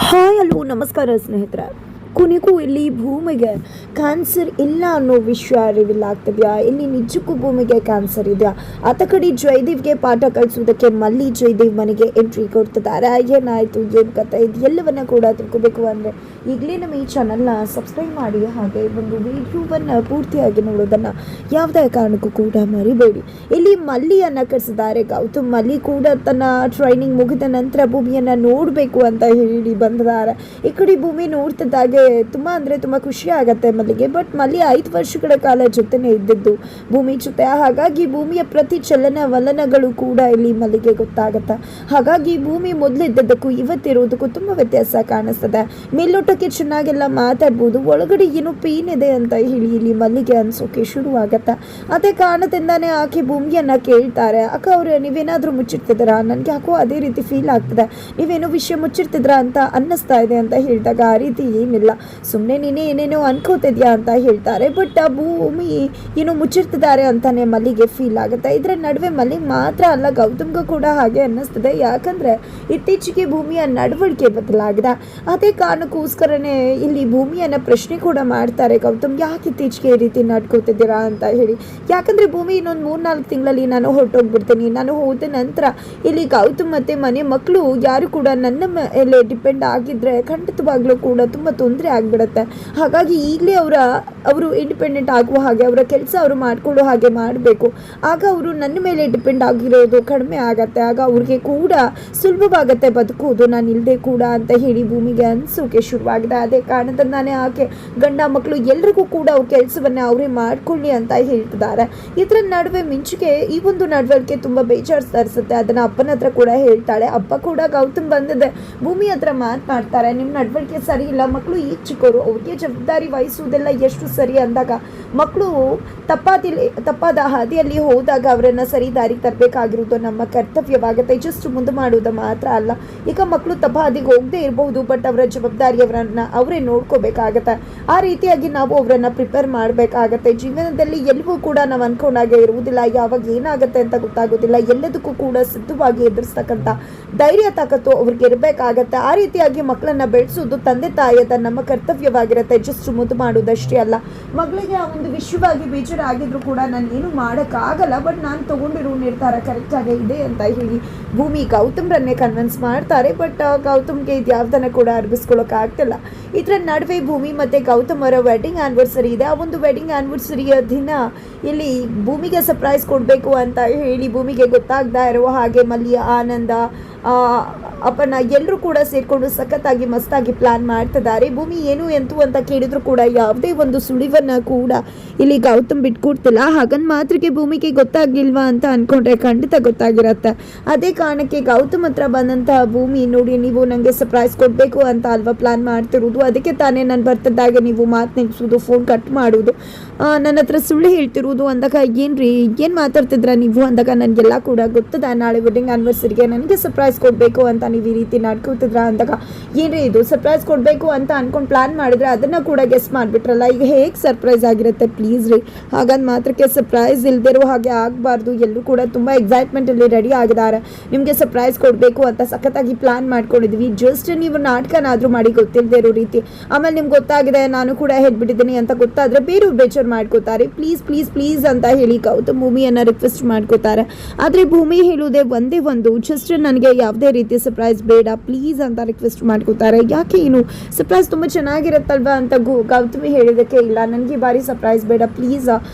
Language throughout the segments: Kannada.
ಹಾಯ್ ಹಲೋ ನಮಸ್ಕಾರ ಸ್ನೇಹಿತರೆ. ಕೊನೆಗೂ ಇಲ್ಲಿ ಭೂಮಿಗೆ ಕ್ಯಾನ್ಸರ್ ಇಲ್ಲ ಅನ್ನೋ ವಿಷಯ ರಿವೀಲ್ ಆಗ್ತಿದೆಯಾ? ಇಲ್ಲಿ ನಿಜಕ್ಕೂ ಭೂಮಿಗೆ ಕ್ಯಾನ್ಸರ್ ಇದೆಯಾ? ಆತ ಕಡೆ ಜಯದೇವ್ಗೆ ಪಾಠ ಕಲಿಸೋದಕ್ಕೆ ಮಲ್ಲಿ ಜಯದೇವ್ ಮನೆಗೆ ಎಂಟ್ರಿ ಕೊಡ್ತಿದ್ದಾರೆ. ಏನಾಯಿತು, ಏನು ಕತೆ, ಇದು ಎಲ್ಲವನ್ನ ಕೂಡ ತಿಳ್ಕೋಬೇಕು ಅಂದರೆ ಈಗಲೇ ನಮ್ಮ ಈ ಚಾನಲ್ನ ಸಬ್ಸ್ಕ್ರೈಬ್ ಮಾಡಿ, ಹಾಗೆ ಒಂದು ವಿಡಿಯೋವನ್ನು ಪೂರ್ತಿಯಾಗಿ ನೋಡೋದನ್ನು ಯಾವುದೇ ಕಾರಣಕ್ಕೂ ಕೂಡ ಮರಿಬೇಡಿ. ಇಲ್ಲಿ ಮಲ್ಲಿಯನ್ನು ಕರೆಸಿದ್ದಾರೆ. ಗೌತಮ್ ಮಲ್ಲಿ ಕೂಡ ತನ್ನ ಟ್ರೈನಿಂಗ್ ಮುಗಿದ ನಂತರ ಭೂಮಿಯನ್ನು ನೋಡಬೇಕು ಅಂತ ಹೇಳಿ ಬಂದಿದ್ದಾರೆ. ಈ ಕಡೆ ಭೂಮಿ ನೋಡ್ತಿದ್ದಾಗೆ ತುಂಬ ಅಂದರೆ ತುಂಬ ಖುಷಿ ಆಗತ್ತೆ ಮಲ್ಲಿಗೆ. ಬಟ್ ಮಲ್ಲಿ 5 ವರ್ಷಗಳ ಕಾಲ ಜೊತೆನೇ ಇದ್ದಿದ್ದು ಭೂಮಿ ಜೊತೆ, ಹಾಗಾಗಿ ಭೂಮಿಯ ಪ್ರತಿ ಚಲನ ವಲನಗಳು ಕೂಡ ಇಲ್ಲಿ ಮಲ್ಲಿಗೆ ಗೊತ್ತಾಗತ್ತೆ. ಹಾಗಾಗಿ ಭೂಮಿ ಮೊದಲಿದ್ದದಕ್ಕೂ ಇವತ್ತಿರೋದಕ್ಕೂ ತುಂಬ ವ್ಯತ್ಯಾಸ ಕಾಣಿಸ್ತದೆ. ಮೇಲ್ನೋಟಕ್ಕೆ ಚೆನ್ನಾಗೆಲ್ಲ ಮಾತಾಡ್ಬೋದು, ಒಳಗಡೆ ಏನೋ ಪೇನ್ ಇದೆ ಅಂತ ಹೇಳಿ ಇಲ್ಲಿ ಮಲ್ಲಿಗೆ ಅನ್ಸೋಕೆ ಶುರುವಾಗತ್ತೆ. ಅದೇ ಕಾರಣದಿಂದಾನೇ ಆಕೆ ಭೂಮಿಯನ್ನ ಕೇಳ್ತಾರೆ, ಅಕ್ಕ ಅವ್ರು ನೀವೇನಾದರೂ ಮುಚ್ಚಿರ್ತಿದ್ದೀರಾ? ನನಗೆ ಯಾಕೋ ಅದೇ ರೀತಿ ಫೀಲ್ ಆಗ್ತದೆ, ನೀವೇನೋ ವಿಷಯ ಮುಚ್ಚಿರ್ತಿದ್ರಾ ಅಂತ ಅನ್ನಿಸ್ತಾ ಇದೆ ಅಂತ ಹೇಳಿದಾಗ ಆ ರೀತಿ ಏನಿಲ್ಲ, ಸುಮ್ಮನೆ ನೀನೇ ಏನೇನೋ ಅನ್ಕೋತಿದ್ಯಾ ಅಂತ ಹೇಳ್ತಾರೆ. ಬಟ್ ಆ ಭೂಮಿ ಏನೋ ಮುಚ್ಚಿರ್ತಿದ್ದಾರೆ ಅಂತಾನೆ ಮಲ್ಲಿಗೆ ಫೀಲ್ ಆಗುತ್ತೆ. ಇದರ ನಡುವೆ ಮಲ್ಲಿಗೆ ಮಾತ್ರ ಅಲ್ಲ, ಗೌತಮ್ಗೂ ಕೂಡ ಹಾಗೆ ಅನ್ನಿಸ್ತದೆ. ಯಾಕಂದ್ರೆ ಇತ್ತೀಚೆಗೆ ಭೂಮಿಯ ನಡವಳಿಕೆ ಬದಲಾಗಿದೆ. ಅದೇ ಕಾರಣಕ್ಕೋಸ್ಕರನೇ ಇಲ್ಲಿ ಭೂಮಿಯನ್ನ ಪ್ರಶ್ನೆ ಕೂಡ ಮಾಡ್ತಾರೆ ಗೌತಮ್, ಯಾಕೆ ಇತ್ತೀಚೆಗೆ ಈ ರೀತಿ ನಡ್ಕೋತಿದ್ದೀರಾ ಅಂತ ಹೇಳಿ. ಯಾಕಂದ್ರೆ ಭೂಮಿ ಇನ್ನೊಂದು 3-4 ತಿಂಗಳಲ್ಲಿ ನಾನು ಹೊರಟೋಗ್ಬಿಡ್ತೀನಿ, ನಾನು ಹೋದ ನಂತರ ಇಲ್ಲಿ ಗೌತಮ್ ಮತ್ತೆ ಮನೆ ಮಕ್ಕಳು ಯಾರು ಕೂಡ ನನ್ನ ಮೇಲೆ ಡಿಪೆಂಡ್ ಆಗಿದ್ರೆ ಖಂಡಿತವಾಗ್ಲೂ ಕೂಡ ತುಂಬ ತೊಂದರೆ ಆಗಿಬಿಡುತ್ತೆ. ಹಾಗಾಗಿ ಈಗಲೇ ಅವರು ಇಂಡಿಪೆಂಡೆಂಟ್ ಆಗುವ ಹಾಗೆ, ಅವರ ಕೆಲಸ ಅವರು ಮಾಡಿಕೊಳ್ಳೋ ಹಾಗೆ ಮಾಡಬೇಕು. ಆಗ ಅವರು ನನ್ನ ಮೇಲೆ ಡಿಪೆಂಡ್ ಆಗಿರೋದು ಕಡಿಮೆ ಆಗತ್ತೆ, ಆಗ ಅವ್ರಿಗೆ ಕೂಡ ಸುಲಭವಾಗತ್ತೆ ಬದುಕೋದು ನಾನು ಇಲ್ಲದೆ ಕೂಡ ಅಂತ ಹೇಳಿ ಭೂಮಿಗೆ ಅನಿಸೋಕೆ ಶುರುವಾಗಿದೆ. ಅದೇ ಕಾರಣದಿಂದಾನೇ ಆಕೆ ಗಂಡ ಮಕ್ಕಳು ಎಲ್ರಿಗೂ ಕೂಡ ಅವ್ರ ಕೆಲಸವನ್ನ ಅವರೇ ಮಾಡ್ಕೊಳ್ಳಿ ಅಂತ ಹೇಳ್ತಿದ್ದಾರೆ. ಇದರ ನಡುವೆ ಮಿಂಚಿಗೆ ಈ ಒಂದು ನಡವಳಿಕೆ ತುಂಬ ಬೇಜಾರು ತರಿಸುತ್ತೆ. ಅದನ್ನ ಅಪ್ಪನ ಹತ್ರ ಕೂಡ ಹೇಳ್ತಾಳೆ. ಅಪ್ಪ ಕೂಡ ಗೌತಮ್ ಬಂದಿದೆ ಭೂಮಿ ಹತ್ರ ಮಾತನಾಡ್ತಾರೆ, ನಿಮ್ಮ ನಡವಳಿಕೆ ಸರಿ ಇಲ್ಲ, ಮಕ್ಕಳು ಈಗ ಚಿಕ್ಕವರು, ಅವ್ರಿಗೆ ಜವಾಬ್ದಾರಿ ವಹಿಸುವುದೆಲ್ಲ ಎಷ್ಟು ಸರಿ ಅಂದಾಗ ಮಕ್ಕಳು ತಪ್ಪಾದ ಹಾದಿಯಲ್ಲಿ ಹೋದಾಗ ಅವರನ್ನು ಸರಿ ದಾರಿ ತರಬೇಕಾಗಿರೋದು ನಮ್ಮ ಕರ್ತವ್ಯವಾಗುತ್ತೆ. ಜಸ್ಟ್ ಮುಂದೆ ಮಾಡೋದು ಮಾತ್ರ ಅಲ್ಲ. ಈಗ ಮಕ್ಕಳು ತಪ್ಪ ಹಾದಿಗೆ ಹೋಗದೆ ಇರಬಹುದು, ಬಟ್ ಅವರ ಜವಾಬ್ದಾರಿ ಅವರೇ ನೋಡ್ಕೋಬೇಕಾಗತ್ತೆ. ಆ ರೀತಿಯಾಗಿ ನಾವು ಅವರನ್ನು ಪ್ರಿಪೇರ್ ಮಾಡಬೇಕಾಗತ್ತೆ. ಜೀವನದಲ್ಲಿ ಎಲ್ಲವೂ ಕೂಡ ನಾವು ಅನ್ಕೊಂಡಾಗೆ ಇರುವುದಿಲ್ಲ, ಯಾವಾಗ ಏನಾಗುತ್ತೆ ಅಂತ ಗೊತ್ತಾಗೋದಿಲ್ಲ. ಎಲ್ಲದಕ್ಕೂ ಕೂಡ ಸಿದ್ಧವಾಗಿ ಎದುರಿಸ್ತಕ್ಕಂಥ ಧೈರ್ಯ ತಾಕತ್ತು ಅವ್ರಿಗೆ ಇರಬೇಕಾಗತ್ತೆ. ಆ ರೀತಿಯಾಗಿ ಮಕ್ಕಳನ್ನ ಬೆಳೆಸೋದು ತಂದೆ ತಾಯಿಯದ ನಮ್ಮ ಕರ್ತವ್ಯವಾಗಿರುತ್ತೆ. ಜಸ್ಟ್ ಮುದ್ದು ಮಾಡೋದಷ್ಟೇ ಅಲ್ಲ. ಮಗಳಿಗೆ ಆ ಒಂದು ವಿಷಯವಾಗಿ ಬೇಜಾರಾಗಿದ್ರು ಕೂಡ ನಾನು ಏನು ಮಾಡೋಕ್ಕಾಗಲ್ಲ, ಬಟ್ ನಾನು ತಗೊಂಡಿರೋ ನಿರ್ಧಾರ ಕರೆಕ್ಟಾಗಿ ಇದೆ ಅಂತ ಹೇಳಿ ಭೂಮಿ ಗೌತಮ್ರನ್ನೇ ಕನ್ವಿನ್ಸ್ ಮಾಡ್ತಾರೆ. ಬಟ್ ಗೌತಮ್ಗೆ ಇದು ಯಾವ್ದನ್ನ ಕೂಡ ಅರ್ಗಿಸ್ಕೊಳ್ಳೋಕ್ಕಾಗ್ತಿಲ್ಲ. ಇದರ ನಡುವೆ ಭೂಮಿ ಮತ್ತು ಗೌತಮ್ ಅವರ ವೆಡ್ಡಿಂಗ್ ಆ್ಯನಿವರ್ಸರಿ ಇದೆ. ಆ ಒಂದು ವೆಡ್ಡಿಂಗ್ ಆ್ಯನಿವರ್ಸರಿಯ ದಿನ ಇಲ್ಲಿ ಭೂಮಿಗೆ ಸರ್ಪ್ರೈಸ್ ಕೊಡಬೇಕು ಅಂತ ಹೇಳಿ ಭೂಮಿಗೆ ಗೊತ್ತಾಗ್ತಾ ಇರುವ ಹಾಗೆ ಮಲ್ಲಿಯ ಆನಂದ ಅಪ್ಪನ ಎಲ್ಲರೂ ಕೂಡ ಸೇರಿಕೊಂಡು ಸಖತ್ತಾಗಿ ಮಸ್ತಾಗಿ ಪ್ಲಾನ್ ಮಾಡ್ತಿದ್ದಾರೆ. ಭೂಮಿ ಏನು ಎಂತು ಅಂತ ಕೇಳಿದ್ರು ಕೂಡ ಯಾವುದೇ ಒಂದು ಸುಳಿವನ್ನ ಕೂಡ ಇಲ್ಲಿ ಗೌತಮ್ ಬಿಟ್ಕೊಡ್ತಿಲ್ಲ. ಹಾಗನ್ ಮಾತ್ರಕ್ಕೆ ಭೂಮಿಗೆ ಗೊತ್ತಾಗ್ಲಿಲ್ವಾ ಅಂತ ಅನ್ಕೊಂಡ್ರೆ ಖಂಡಿತ ಗೊತ್ತಾಗಿರತ್ತೆ. ಅದೇ ಕಾರಣಕ್ಕೆ ಗೌತಮ್ ಹತ್ರ ಬಂದಂತಹ ಭೂಮಿ, ನೋಡಿ ನೀವು ನನಗೆ ಸರ್ಪ್ರೈಸ್ ಕೊಡಬೇಕು ಅಂತ ಅಲ್ವಾ ಪ್ಲಾನ್ ಮಾಡ್ತಿರೋದು, ಅದಕ್ಕೆ ತಾನೇ ನಾನು ಬರ್ತಿದ್ದಾಗ ನೀವು ಮಾತು ನಿಲ್ಲಿಸೋದು, ಫೋನ್ ಕಟ್ ಮಾಡೋದು, ನನ್ನ ಹತ್ರ ಸುಳ್ಳು ಹೇಳ್ತಿರೋದು ಅಂದಾಗ ಏನ್ರಿ ಏನು ಮಾತಾಡ್ತಿದ್ರ ನೀವು ಅಂದಾಗ ನನಗೆಲ್ಲ ಕೂಡ ಗೊತ್ತದ. ನಾಳೆ ವೆಡ್ಡಿಂಗ್ ಆ್ಯನಿವರ್ಸರಿಗೆ ನನಗೆ ಸರ್ಪ್ರೈಸ್ ಕೊಡಬೇಕು ಅಂತ ನೀವು ಈ ರೀತಿ ನಡ್ಕೋತಿದ್ರ ಅಂದಾಗ ಏನ್ರಿ ಇದು ಸರ್ಪ್ರೈಸ್ ಕೊಡಬೇಕು ಅಂತ ಅನ್ಕೊಂಡು ಪ್ಲಾನ್ ಮಾಡಿದ್ರೆ ಅದನ್ನು ಕೂಡ ಗೆಸ್ ಮಾಡಿಬಿಟ್ರಲ್ಲ, ಈಗ ಹೇಗೆ ಸರ್ಪ್ರೈಸ್ ಆಗಿರುತ್ತೆ ಪ್ಲೀಸ್ ರೀ. ಹಾಗಂದ್ ಮಾತ್ರಕ್ಕೆ ಸರ್ಪ್ರೈಸ್ ಇಲ್ದಿರೋ ಹಾಗೆ ಆಗಬಾರ್ದು. ಎಲ್ಲರೂ ಕೂಡ ತುಂಬ ಎಕ್ಸೈಟ್ಮೆಂಟಲ್ಲಿ ರೆಡಿ ಆಗಿದ್ದಾರೆ. ನಿಮಗೆ ಸರ್ಪ್ರೈಸ್ ಕೊಡಬೇಕು ಅಂತ ಸಖತ್ತಾಗಿ ಪ್ಲಾನ್ ಮಾಡ್ಕೊಂಡಿದ್ವಿ. ಜಸ್ಟ್ ನೀವು ನಾಟಕನಾದರೂ ಮಾಡಿ ಗೊತ್ತಿಲ್ಲದೆ ಇರೋ ರೀತಿ, ಆಮೇಲೆ ನಿಮ್ಗೆ ಗೊತ್ತಾಗಿದೆ ನಾನು ಕೂಡ ಹೇಳ್ಬಿಟ್ಟಿದ್ದೀನಿ ಅಂತ ಗೊತ್ತಾದರೆ ಬೇರೆಯವ್ರು ಬೇಜಾರು ಮಾಡ್ಕೋತಾರೆ. ಪ್ಲೀಸ್ ಪ್ಲೀಸ್ ಪ್ಲೀಸ್ ಅಂತ ಹೇಳಿ ಗೌತಮ್ ಭೂಮಿಯನ್ನು ರಿಕ್ವೆಸ್ಟ್ ಮಾಡ್ಕೋತಾರೆ. ಆದರೆ ಭೂಮಿ ಹೇಳುವುದೇ ಒಂದೇ ಒಂದು, ಜಸ್ಟ್ ನನಗೆ ಯಾವುದೇ ರೀತಿ ಸರ್ಪ್ರೈಸ್ ಬೇಡ ಪ್ಲೀಸ್ ಅಂತ ರಿಕ್ವೆಸ್ಟ್ ಮಾಡ್ಕೋತಾರೆ. ಯಾಕೆ ಏನು ಸರ್ಪ್ರೈಸ್ ತುಂಬ ಚೆನ್ನಾಗಿರುತ್ತಲ್ವಾ ಅಂತ ಗೌತಮಿ ಹೇಳಿದಕ್ಕೆ ಇಲ್ಲ, ನನಗೆ ಬಾರಿ ಸರ್ಪ್ರೈಸ್ ಬೇಡ ಪ್ಲೀಸ್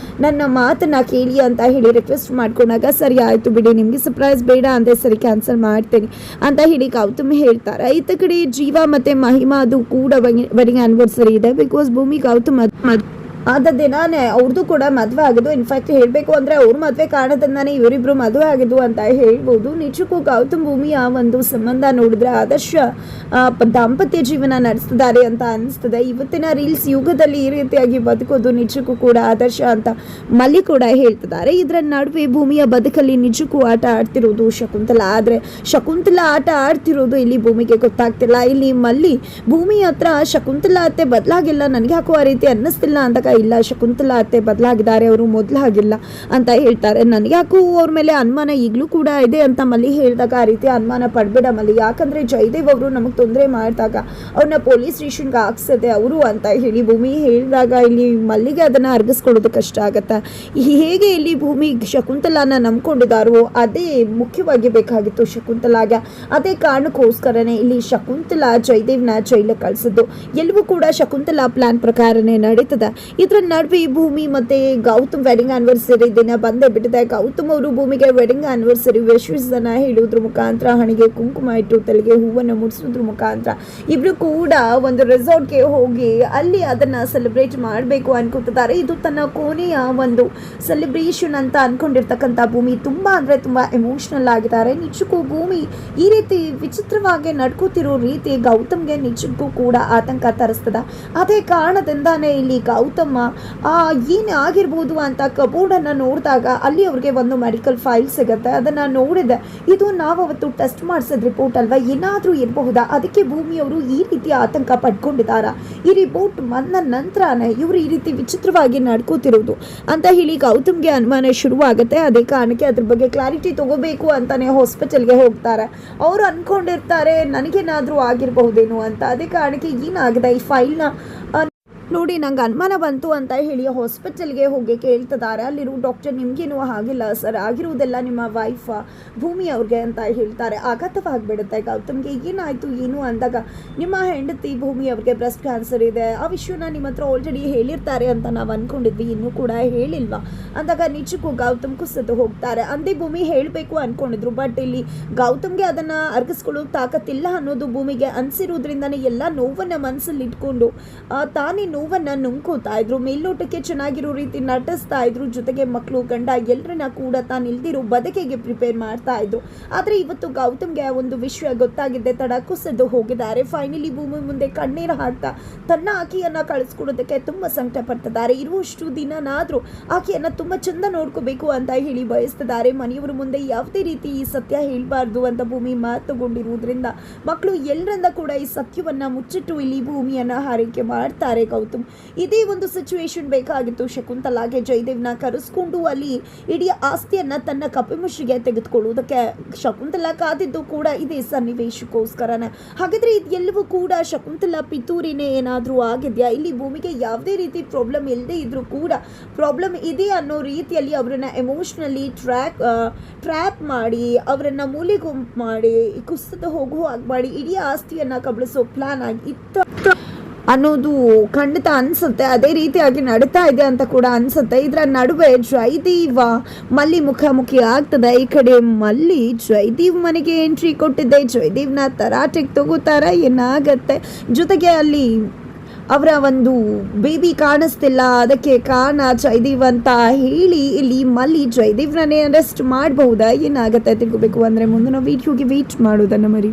ನನ್ನ ಮಾತನ್ನ ಕೇಳಿ ಅಂತ ಹೇಳಿ ರಿಕ್ವೆಸ್ಟ್ ಮಾಡ್ಕೊಂಡಾಗ ಸರಿ ಆಯಿತು ಬಿಡಿ, ನಿಮಗೆ ಸರ್ಪ್ರೈಸ್ ಬೇಡ ಅಂದರೆ ಸರಿ ಕ್ಯಾನ್ಸಲ್ ಮಾಡ್ತೇನೆ ಅಂತ ಹೇಳಿ ಗೌತಮಿ ಹೇಳ್ತಾರೆ. ಇತ್ತ ಕಡೆ ಜೀವ ಮತ್ತು ಮಹಿಮಾ ಅದು ಕೂಡ ವೆಡ್ಡಿಂಗ್ ಆ್ಯನಿವರ್ಸರಿ ಇದೆ. ಬಿಕಾಸ್ ಭೂಮಿ ಗೌತಮ್ ಆದ ದಿನಾನೇ ಅವ್ರದ್ದು ಕೂಡ ಮದುವೆ ಆಗಿದ್ದು. ಇನ್ಫ್ಯಾಕ್ಟ್ ಹೇಳಬೇಕು ಅಂದರೆ ಅವ್ರ ಮದುವೆ ಕಾರಣದಿಂದಾನೇ ಇವರಿಬ್ಬರು ಮದುವೆ ಆಗಿದ್ದು ಅಂತ ಹೇಳ್ಬೋದು. ನಿಜಕ್ಕೂ ಗೌತಮ್ ಭೂಮಿಯ ಒಂದು ಸಂಬಂಧ ನೋಡಿದ್ರೆ ಆದರ್ಶ ದಾಂಪತ್ಯ ಜೀವನ ನಡೆಸ್ತಿದ್ದಾರೆ ಅಂತ ಅನಿಸ್ತದೆ. ಇವತ್ತಿನ ರೀಲ್ಸ್ ಯುಗದಲ್ಲಿ ಈ ರೀತಿಯಾಗಿ ಬದುಕೋದು ನಿಜಕ್ಕೂ ಕೂಡ ಆದರ್ಶ ಅಂತ ಮಲ್ಲಿ ಕೂಡ ಹೇಳ್ತಿದ್ದಾರೆ. ಇದರ ನಡುವೆ ಭೂಮಿಯ ಬದುಕಲ್ಲಿ ನಿಜಕ್ಕೂ ಆಟ ಆಡ್ತಿರೋದು ಶಕುಂತಲಾ. ಆದರೆ ಶಕುಂತಲಾ ಆಟ ಆಡ್ತಿರೋದು ಇಲ್ಲಿ ಭೂಮಿಗೆ ಗೊತ್ತಾಗ್ತಿಲ್ಲ. ಇಲ್ಲಿ ಮಲ್ಲಿ ಭೂಮಿ ಹತ್ರ ಶಕುಂತಲಾ ಅತ್ತೆ ಬದಲಾಗಿಲ್ಲ, ನನಗೆ ಹಾಕುವ ರೀತಿ ಅನ್ನಿಸ್ತಿಲ್ಲ ಅಂತ ಇಲ್ಲ, ಶಕುಂತಲಾ ಅತ್ತೆ ಬದಲಾಗಿದ್ದಾರೆ, ಅವರು ಮೊದಲಾಗಿಲ್ಲ ಅಂತ ಹೇಳ್ತಾರೆ. ನನಗ್ಯಾಕೂ ಅವ್ರ ಮೇಲೆ ಅನುಮಾನ ಈಗಲೂ ಕೂಡ ಇದೆ ಅಂತ ಮಲ್ಲಿ ಹೇಳಿದಾಗ, ಆ ರೀತಿ ಅನುಮಾನ ಪಡಬೇಡ ಮಲ್ಲಿ, ಯಾಕಂದರೆ ಜಯದೇವ್ ಅವರು ನಮಗೆ ತೊಂದರೆ ಮಾಡಿದಾಗ ಅವ್ರನ್ನ ಪೊಲೀಸ್ ಸ್ಟೇಷನ್ಗೆ ಹಾಕ್ಸದೆ ಅವರು ಅಂತ ಹೇಳಿ ಭೂಮಿ ಹೇಳಿದಾಗ ಇಲ್ಲಿ ಮಲ್ಲಿಗೆ ಅದನ್ನು ಅರ್ಗಿಸ್ಕೊಳ್ಳೋದು ಕಷ್ಟ ಆಗುತ್ತೆ. ಹೇಗೆ ಇಲ್ಲಿ ಭೂಮಿ ಶಕುಂತಲಾನ ನಂಬ್ಕೊಂಡಿದ್ದಾರೋ ಅದೇ ಮುಖ್ಯವಾಗಿ ಬೇಕಾಗಿತ್ತು ಶಕುಂತಲಾಗೆ. ಅದೇ ಕಾರಣಕ್ಕೋಸ್ಕರನೇ ಇಲ್ಲಿ ಶಕುಂತಲಾ ಜಯದೇವ್ನ ಜೈಲಿಗೆ ಕಳಿಸಿದ್ದು. ಎಲ್ಲವೂ ಕೂಡ ಶಕುಂತಲಾ ಪ್ಲಾನ್ ಪ್ರಕಾರನೇ ನಡೀತದೆ. ಇದರ ನಡುವೆ ಭೂಮಿ ಮತ್ತೆ ಗೌತಮ್ ವೆಡ್ಡಿಂಗ್ ಆನಿವರ್ಸರಿ ದಿನ ಬಂದೇ ಬಿಟ್ಟಿದೆ. ಗೌತಮ್ ಅವರು ಭೂಮಿಗೆ ವೆಡ್ಡಿಂಗ್ ಆನಿವರ್ಸರಿ ವಿಶ್ವಸನ ಹೇಳೋದ್ರ ಮುಖಾಂತರ, ಹಣೆಗೆ ಕುಂಕುಮ ಇಟ್ಟು ತಲೆಗೆ ಹೂವನ್ನು ಮುಡಿಸೋದ್ರ ಮುಖಾಂತರ ಇಬ್ರು ಕೂಡ ಒಂದು ರೆಸಾರ್ಟ್ಗೆ ಹೋಗಿ ಅಲ್ಲಿ ಅದನ್ನ ಸೆಲೆಬ್ರೇಟ್ ಮಾಡಬೇಕು ಅನ್ಕೋತಿದ್ದಾರೆ. ಇದು ತನ್ನ ಕೊನೆಯ ಒಂದು ಸೆಲೆಬ್ರೇಷನ್ ಅಂತ ಅನ್ಕೊಂಡಿರ್ತಕ್ಕಂಥ ಭೂಮಿ ತುಂಬಾ ಅಂದ್ರೆ ತುಂಬಾ ಎಮೋಷನಲ್ ಆಗಿದ್ದಾರೆ. ನಿಜಕ್ಕೂ ಭೂಮಿ ಈ ರೀತಿ ವಿಚಿತ್ರವಾಗಿ ನಡ್ಕೋತಿರೋ ರೀತಿ ಗೌತಮ್ಗೆ ನಿಜಕ್ಕೂ ಕೂಡ ಆತಂಕ ತರಿಸ್ತದ. ಅದೇ ಕಾರಣದಿಂದಾನೇ ಇಲ್ಲಿ ಗೌತಮ್ಮ ಏನು ಆಗಿರ್ಬೋದು ಅಂತ ಕಬೋರ್ಡನ್ನು ನೋಡಿದಾಗ ಅಲ್ಲಿ ಅವ್ರಿಗೆ ಒಂದು ಮೆಡಿಕಲ್ ಫೈಲ್ ಸಿಗುತ್ತೆ. ಅದನ್ನು ನೋಡಿದೆ, ಇದು ನಾವು ಅವತ್ತು ಟೆಸ್ಟ್ ಮಾಡಿಸಿದ ರಿಪೋರ್ಟ್ ಅಲ್ವಾ, ಏನಾದರೂ ಇರಬಹುದಾ, ಅದಕ್ಕೆ ಭೂಮಿಯವರು ಈ ರೀತಿ ಆತಂಕ ಪಡ್ಕೊಂಡಿದ್ದಾರಾ, ಈ ರಿಪೋರ್ಟ್ ಬಂದ ನಂತರನೇ ಇವರು ಈ ರೀತಿ ವಿಚಿತ್ರವಾಗಿ ನಡ್ಕೋತಿರೋದು ಅಂತ ಹೇಳಿ ಗೌತಮ್ಗೆ ಅನುಮಾನ ಶುರುವಾಗುತ್ತೆ. ಅದೇ ಕಾರಣಕ್ಕೆ ಅದ್ರ ಬಗ್ಗೆ ಕ್ಲಾರಿಟಿ ತಗೋಬೇಕು ಅಂತಾನೆ ಹಾಸ್ಪಿಟಲ್ಗೆ ಹೋಗ್ತಾರೆ. ಅವರು ಅನ್ಕೊಂಡಿರ್ತಾರೆ ನನಗೇನಾದರೂ ಆಗಿರಬಹುದೇನೋ ಅಂತ. ಅದೇ ಕಾರಣಕ್ಕೆ ಏನಾಗಿದೆ ಈ ಫೈಲ್ನ ನೋಡಿ ನಂಗೆ ಅನುಮಾನ ಬಂತು ಅಂತ ಹೇಳಿ ಹಾಸ್ಪಿಟಲ್ಗೆ ಹೋಗಿ ಕೇಳ್ತಿದ್ದಾರೆ. ಅಲ್ಲಿರೋ ಡಾಕ್ಟರ್ ನಿಮಗೇನು ಆಗಿಲ್ಲ ಸರ್, ಆಗಿರುವುದೆಲ್ಲ ನಿಮ್ಮ ವೈಫ್ ಭೂಮಿ ಅವ್ರಿಗೆ ಅಂತ ಹೇಳ್ತಾರೆ. ಆಘಾತವಾಗಿಬಿಡುತ್ತೆ ಗೌತಮ್ಗೆ. ಏನಾಯಿತು ಏನು ಅಂದಾಗ, ನಿಮ್ಮ ಹೆಂಡತಿ ಭೂಮಿ ಅವ್ರಿಗೆ ಬ್ರೆಸ್ಟ್ ಕ್ಯಾನ್ಸರ್ ಇದೆ, ಆ ವಿಷಯನ ನಿಮ್ಮ ಹತ್ರ ಆಲ್ರೆಡಿ ಹೇಳಿರ್ತಾರೆ ಅಂತ ನಾವು ಅಂದ್ಕೊಂಡಿದ್ವಿ, ಇನ್ನೂ ಕೂಡ ಹೇಳಿಲ್ವಾ ಅಂದಾಗ ನಿಜಕ್ಕೂ ಗೌತಮ್ ಕುಸಿದು ಹೋಗ್ತಾರೆ. ಅಂದೇ ಭೂಮಿ ಹೇಳಬೇಕು ಅಂದ್ಕೊಂಡಿದ್ರು, ಬಟ್ ಇಲ್ಲಿ ಗೌತಮ್ಗೆ ಅದನ್ನು ಅರ್ಗಿಸ್ಕೊಳ್ಳೋಕೆ ತಾಕತ್ತಿಲ್ಲ ಅನ್ನೋದು ಭೂಮಿಗೆ ಅನಿಸಿರೋದ್ರಿಂದನೇ ಎಲ್ಲ ನೋವನ್ನು ಮನಸ್ಸಲ್ಲಿ ಇಟ್ಕೊಂಡು ತಾನೇ ನೋವನ್ನ ನುಂಗ್ಕೋತಾ ಇದ್ರು. ಮೇಲ್ನೋಟಕ್ಕೆ ಚೆನ್ನಾಗಿರೋ ರೀತಿ ನಟಿಸ್ತಾ ಇದ್ರು, ಜೊತೆಗೆ ಮಕ್ಕಳು ಗಂಡ ಎಲ್ಲರನ್ನ ಕೂಡ ತಾನು ಇಲ್ದಿರೋ ಬದುಕಿಗೆ ಪ್ರಿಪೇರ್ ಮಾಡ್ತಾ ಇದ್ರು. ಆದರೆ ಇವತ್ತು ಗೌತಮ್ಗೆ ಒಂದು ವಿಷಯ ಗೊತ್ತಾಗಿದ್ದೆ ತಡ ಕುಸಿದು ಹೋಗಿದ್ದಾರೆ. ಫೈನಲಿ ಭೂಮಿ ಮುಂದೆ ಕಣ್ಣೀರು ಹಾಕ್ತಾ ತನ್ನ ಆಕೆಯನ್ನ ಕಳಿಸ್ಕೊಡೋದಕ್ಕೆ ತುಂಬಾ ಸಂಕಟ ಪಡ್ತಿದ್ದಾರೆ. ಇರುವಷ್ಟು ದಿನನಾದ್ರೂ ಆಕೆಯನ್ನ ತುಂಬಾ ಚಂದ ನೋಡ್ಕೋಬೇಕು ಅಂತ ಹೇಳಿ ಬಯಸ್ತಿದ್ದಾರೆ. ಮನೆಯವರ ಮುಂದೆ ಯಾವುದೇ ರೀತಿ ಈ ಸತ್ಯ ಹೇಳಬಾರ್ದು ಅಂತ ಭೂಮಿ ಮಾತು ತಗೊಂಡಿರುವುದರಿಂದ ಮಕ್ಕಳು ಎಲ್ಲರಿಂದ ಕೂಡ ಈ ಸತ್ಯವನ್ನ ಮುಚ್ಚಿಟ್ಟು ಇಲ್ಲಿ ಭೂಮಿಯನ್ನ ಹಾರೈಕೆ ಮಾಡ್ತಾರೆ ಗೌತಮ್. ಇದೇ ಒಂದು ಸಿಚುವೇಶನ್ ಬೇಕಾಗಿತ್ತು ಶಕುಂತಲಾಗೆ. ಜಯದೇವ್ನ ಕರೆಸ್ಕೊಂಡು ಅಲ್ಲಿ ಇಡೀ ಆಸ್ತಿಯನ್ನ ತನ್ನ ಕಪಿಮುಷ್ಟಿಗೆ ತೆಗೆದುಕೊಳ್ಳುವುದಕ್ಕೆ ಶಕುಂತಲಾ ಕಾದಿದ್ದು ಕೂಡ ಇದೇ ಸನ್ನಿವೇಶಕ್ಕೋಸ್ಕರನೇ. ಹಾಗಾದ್ರೆ ಇದೆಲ್ಲವೂ ಕೂಡ ಶಕುಂತಲಾ ಪಿತೂರಿನೇ ಏನಾದರೂ ಆಗಿದೆಯಾ? ಇಲ್ಲಿ ಭೂಮಿಗೆ ಯಾವುದೇ ರೀತಿ ಪ್ರಾಬ್ಲಮ್ ಇಲ್ಲದೆ ಇದ್ರೂ ಕೂಡ ಪ್ರಾಬ್ಲಮ್ ಇದೆ ಅನ್ನೋ ರೀತಿಯಲ್ಲಿ ಅವರನ್ನ ಎಮೋಷ್ನಲಿ ಟ್ರ್ಯಾಪ್ ಮಾಡಿ, ಅವರನ್ನ ಮೂಲೆಗುಂಪು ಮಾಡಿ, ಕುಸಿದು ಹೋಗುವ ಹಾಗೆ ಮಾಡಿ ಇಡೀ ಆಸ್ತಿಯನ್ನ ಕಬಳಿಸೋ ಪ್ಲಾನ್ ಆಗಿ ಇತ್ತು ಅನ್ನೋದು ಖಂಡಿತ ಅನಿಸುತ್ತೆ. ಅದೇ ರೀತಿಯಾಗಿ ನಡೀತಾ ಇದೆ ಅಂತ ಕೂಡ ಅನಿಸುತ್ತೆ. ಇದರ ನಡುವೆ ಜಯದೇವ್ ಮಲ್ಲಿ ಮುಖಾಮುಖಿ ಆಗ್ತದೆ. ಈ ಕಡೆ ಮಲ್ಲಿ ಜಯದೇವ್ ಮನೆಗೆ ಎಂಟ್ರಿ ಕೊಟ್ಟಿದ್ದೆ, ಜಯದೇವ್ನ ತರಾಟೆಗೆ ತಗೋತಾರ ಏನಾಗತ್ತೆ. ಜೊತೆಗೆ ಅಲ್ಲಿ ಅವರ ಒಂದು ಬೇಬಿ ಕಾಣಿಸ್ತಿಲ್ಲ, ಅದಕ್ಕೆ ಕಾರಣ ಜಯದೇವ್ ಅಂತ ಹೇಳಿ ಇಲ್ಲಿ ಮಲ್ಲಿ ಜಯದೇವ್ರನ್ನೇ ಅರೆಸ್ಟ್ ಮಾಡಬಹುದಾ, ಏನಾಗತ್ತೆ ತಿಳ್ಕೋಬೇಕು ಅಂದರೆ ಮುಂದಿನ ವಿಡಿಯೋಗೆ ವೇಟ್ ಮಾಡೋದನ್ನು ಮರಿ.